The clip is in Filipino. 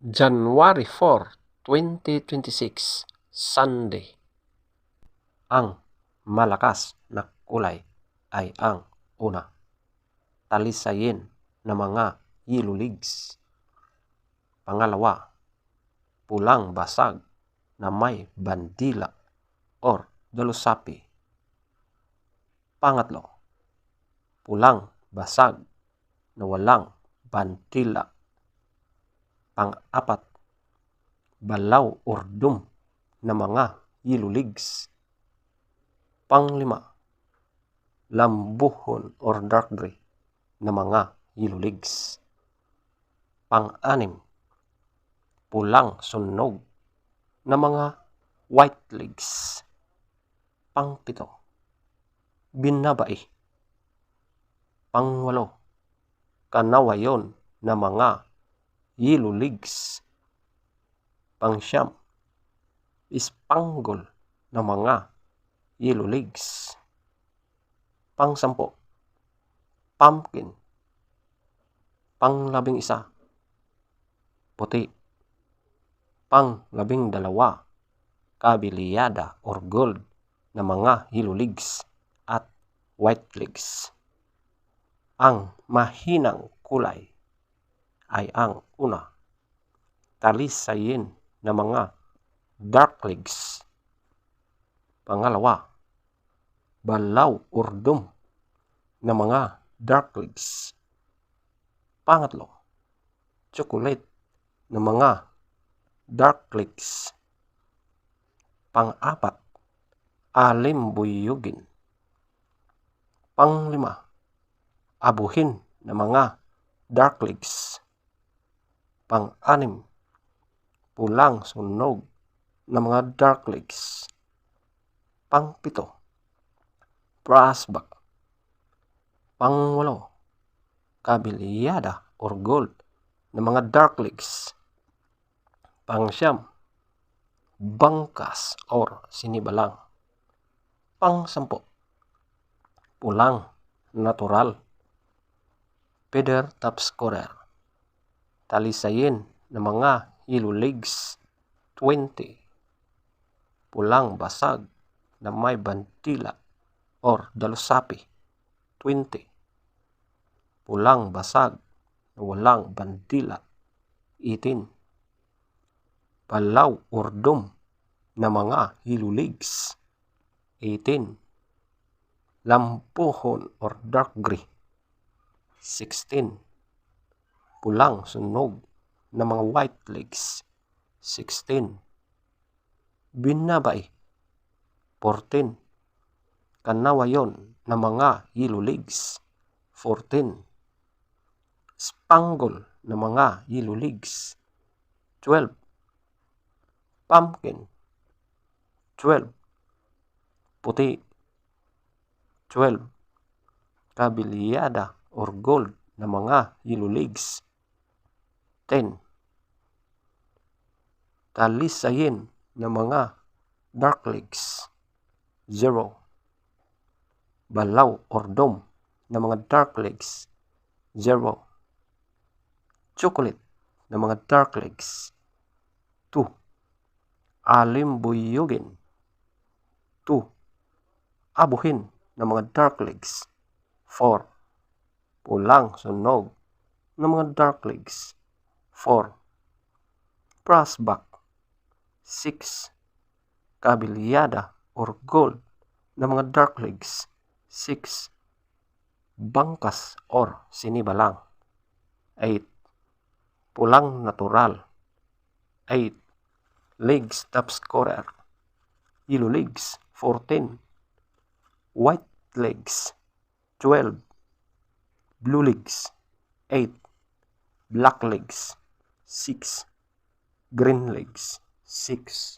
January 4, 2026, Sunday. Ang malakas na kulay ay ang una, talisayin na mga yellow leaves. Pangalawa, pulang basag na may bandila or dalusapi. Pangatlo, pulang basag na walang bandila. Pang-apat, balaw or dum na mga yellow leaves. Pang-lima, lambuhon or dark gray na mga yellow leaves. Pang-anim, pulang sunog na mga white leaves. Pang-pito, binabai. Pang-walo, kanawayon na mga yellow leaves. Pang-siyam, ispanggol na mga yellow leaves. Pang-sampo, pumpkin. Pang-labing-isa, puti. Pang-labing-dalawa, kabiliyada or gold na mga yellow leaves at white leaves. Ang mahinang kulay ay ang una, talisayin na mga dark leaves. Pangalawa, balaw or dum na mga dark leaves. Pangatlo, chocolate na mga dark leaves. Pang-apat, alimbuyugin. Pang-lima, abuhin na mga dark leaves. Pang-anim, pulang sunog na mga dark leaves. Pang-pito, brassback. Pang-walo, kabiliyada or gold na mga dark leaves. Pang-siyam, bangkas or sinibalang. Pang-sampo, pulang natural, feather top scorer. Talisayin na mga yellow leaves, 20. Pulang basag na may bandila or dalusapi, 20. Pulang basag na walang bandila, 18. Balaw or dum na mga yellow leaves, 18. Lampuhon or dark gray, 16. Pulang sunog na mga white leaves, 16. Binabai, 14. Kanawayon na mga yellow leaves, 14. Spangle na mga yellow leaves, 12. Pumpkin, 12. Puti, 12. Kabiliyada or gold na mga yellow leaves, 10. Talisayin na mga dark leaves, 0. Balaw or dome na mga dark leaves, 0. Chocolate na mga dark leaves, 2. Alimbuyugin, 2. Abuhin na mga dark leaves, 4. Pulang sunog na mga dark leaves, 4. Brassback, 6. Kabiliyada or gold na mga dark leaves, 6. Bangkas or sinibalang, 8. Pulang natural, 8. Leaves top scorer, yellow leaves, 14. White leaves, 12. Blue leaves, 8. Black leaves, 6. Green leaves, 6.